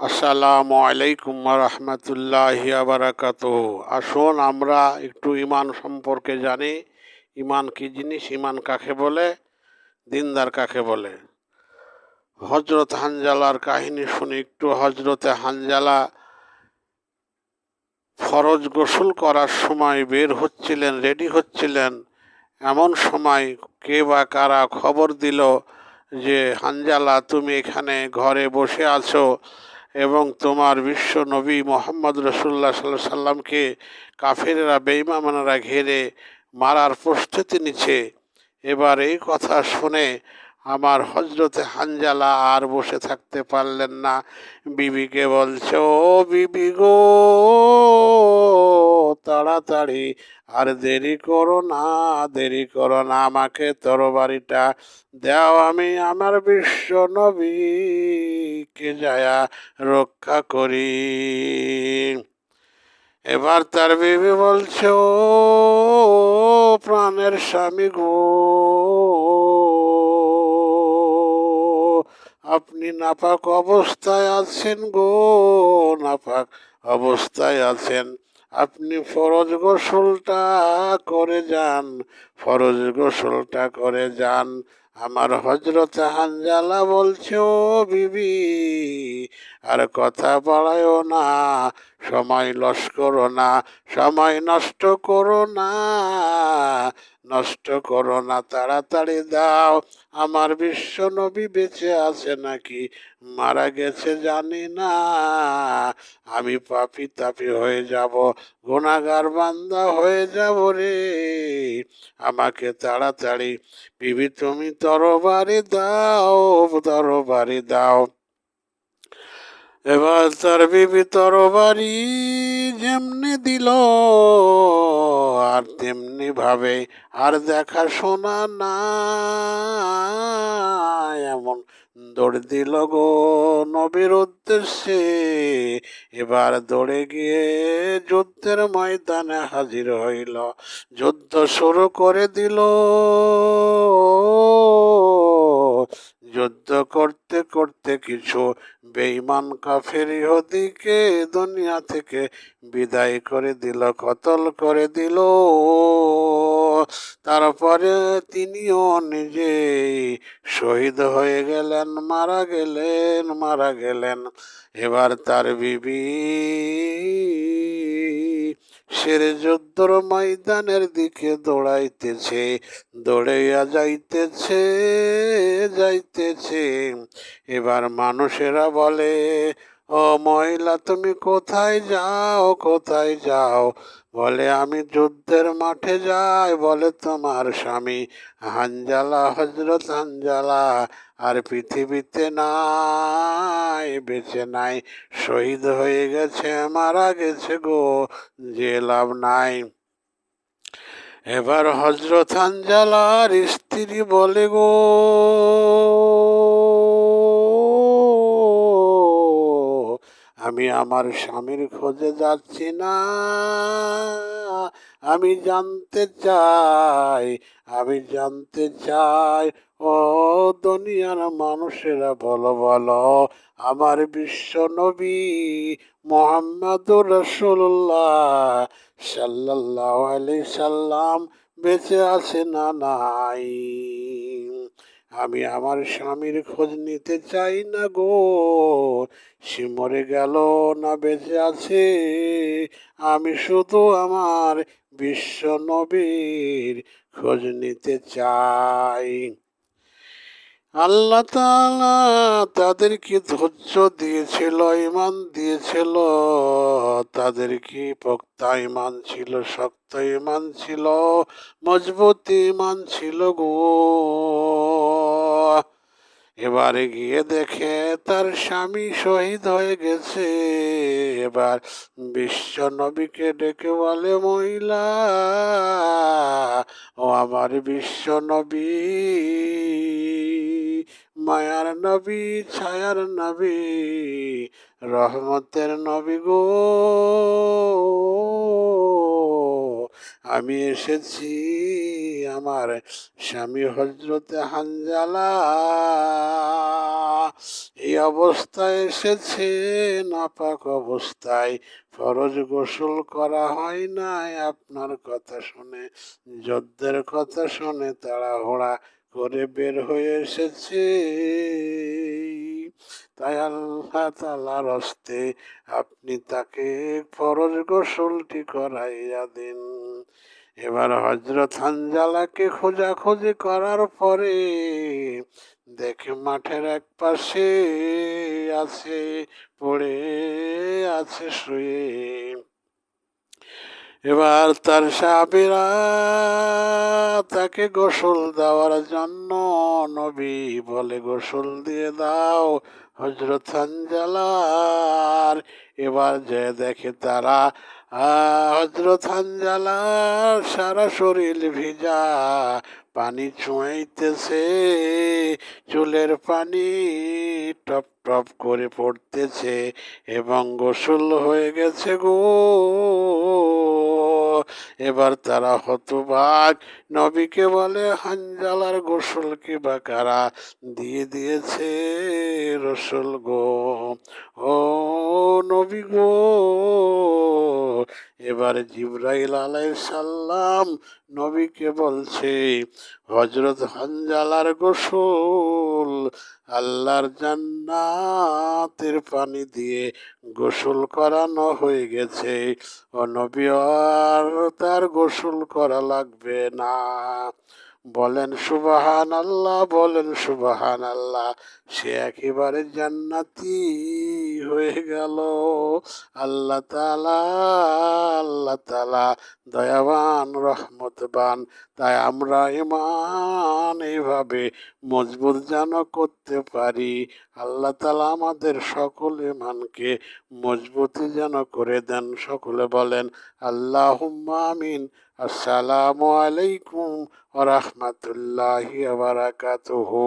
আসসালামু আলাইকুম রহমতুল্লাহি বারাকাতুহু। আসুন আমরা একটু ইমান সম্পর্কে জানি। ইমান কি জিনিস, ইমান কাকে বলে, দিনদার কাকে বলে। হজরত হানজালার কাহিনী শুনি একটু। হজরতে হানজালা ফরজ গোসল করার সময় বের হচ্ছিলেন, রেডি হচ্ছিলেন। এমন সময় কে বা কারা খবর দিল যে হানজালা, তুমি এখানে ঘরে বসে আছো এবং তোমার বিশ্ব নবী মোহাম্মদ রসুল্লাহ সাল্লাল্লাহু আলাইহি সাল্লামকে কাফেরেরা, বেঈমানেরা ঘিরে মারার প্রস্তুতি নিচ্ছে। এবার এই কথা শুনে আমার হজরতে হানজালা আর বসে থাকতে পারলেন না। বিবিকে বলছে, ও বিবি গো, তাড়াতাড়ি আর দেরি করো না, দেরি করো না, আমাকে তরবারিটা দাও, আমি আমার বিশ্ব নবীকে যায়া রক্ষা করি। এবার তার বিবি বলছে, ও প্রাণের স্বামী গো, আপনি নাপাক অবস্থায় আছেন গো, নাপাক অবস্থায় আছেন। আপনি ফরজ গোসলটা করে যান, ফরজ গোসলটা করে যান। আমার হজরত হানজালা বলছে, ও বিবি আর কথা বাড়ায়ও না, সময় লস করো না, সময় নষ্ট করো না, নষ্ট করো না, তাড়াতাড়ি দাও। আমার বিশ্ব নবী বেঁচে আছে নাকি মারা গেছে জানি না, আমি পাপী তাপী হয়ে যাব, গুনাহগার বান্দা হয়ে যাব রে, আমাকে তাড়াতাড়ি বিবি তুমি তরবারি দাও, তরবারি দাও। এবার তার বিবি তরবারি যেমনি দিল আর তেমনি ভাবে আর দেখাশোনা না, এমন দৌড় দিল গো নবীর উদ্দেশ্যে। এবার দৌড়ে গিয়ে যুদ্ধের ময়দানে হাজির হইল, যুদ্ধ শুরু করে দিল। যুদ্ধ করতে করতে কিছু বেঈমান কাফের ইহুদিকে দুনিয়া থেকে বিদায় করে দিল, কতল করে দিল। তারপরে তিনিও নিজেই শহীদ হয়ে গেলেন, মারা গেলেন, মারা গেলেন। এবার তার বিবি শের যুদ্ধর ময়দানের দিকে দৌড়াইতেছে, দৌড়াইয়া যাইতেছে, যাইতেছে। এবার মানুষেরা বলে, ও মহিলা তুমি কোথায় যাও, কোথায় যাও? বলে আমি যুদ্ধের মাঠে যাই। বলে তোমার স্বামী হানজালা, হজরত হানজালা আর পৃথিবীতে নাই, বেঁচে নাই, শহীদ হয়ে গেছে, মারা গেছে গো, যে লাভ নাই। এবার হজরত হানজালার স্ত্রী বলে, গো আমি আমার স্বামীর খোঁজে যাচ্ছি না, আমি জানতে চাই, আমি জানতে চাই, ও দুনিয়ার মানুষেরা বলো, বলো আমার বিশ্ব নবী মুহাম্মাদুর রাসূলুল্লাহ সাল্লাল্লাহু আলাইহি সাল্লাম বেঁচে আছে না নাই? আমি আমার স্বামীর খোঁজ নিতে চাই না গো, সে মরে গেল না বেঁচে আছে, আমি শুধু আমার বিশ্ব নবীর খোঁজ নিতে চাই। আল্লাহ তাআলা তাদেরকে ধৈর্য দিয়েছিল, ঈমান দিয়েছিল, তাদেরকে পোক্তা ঈমান ছিল, শক্ত ঈমান ছিল, মজবুত ঈমান ছিল গো। এবারে গিয়ে দেখে তার স্বামী শহীদ হয়ে গেছে। এবার বিশ্ব নবীকে ডেকে বলে, মহিলা, ও আমার বিশ্ব নবী, মায়ার নবী, ছায়ার নবী, রহমতের নবী গো, আমি এসেছি আমার স্বামী হজরতে হানজালা এই অবস্থায় এসেছে, নাপাক অবস্থায়, ফরজ গোসল করা হয় নাই। আপনার কথা শুনে, যুদ্ধের কথা শুনে তাড়াহুড়া করে বের হয়ে এসেছে। তাই আল্লাহ তাআলার হস্তে আপনি তাকে ফরজ গোসলটি করাইয়া দিন। এবার হযরত হানজালাকে খোঁজাখুঁজি করার পরে দেখে মাঠের এক পাশে আছে, পড়ে আছে শুয়ে। এবার তার সাহাবীরা তাকে গোসল দেওয়ার জন্য, নবী বলে গোসল দিয়ে দাও হযরত হানজালার। এবার যে দেখে তারা হযরত হানজালার সারা শরীর ভিজা, পানি ছুঁইতেছে, চুলের পানি টপ টপ করে পড়তেছে এবং গোসল হয়ে গেছে গো। এবার তারা হতবাক, নবীকে বলে হানজালার গোসল কি বা কারা দিয়ে দিয়েছে রসুল গো, ও নবী গো। এবার জিবরাইল আলাইহিস সালাম নবীকে বলছে হযরত হানজালার গোসল আল্লাহর জান্নাতের পানি দিয়ে গোসল করানো হয়ে গেছে, ও নবী আর তার গোসল করা লাগবে না। বলেন সুবহানাল্লাহ, বলেন সুবহানাল্লাহ। সে একেবারে জান্নাতি হয়ে গেল। আল্লাহ তাআলা, আল্লাহ তাআলা দয়াবান, রহমতবান। তাই আমরা ঈমান এইভাবে মজবুত যেন করতে পারি। আল্লাহ তাআলা আমাদের সকল ঈমানকে মজবুতি যেন করে দেন। সকলে বলেন আল্লাহুম্মা আমিন। আসসালামু আলাইকুম ওয়া রাহমাতুল্লাহি ওয়া বারাকাতুহু।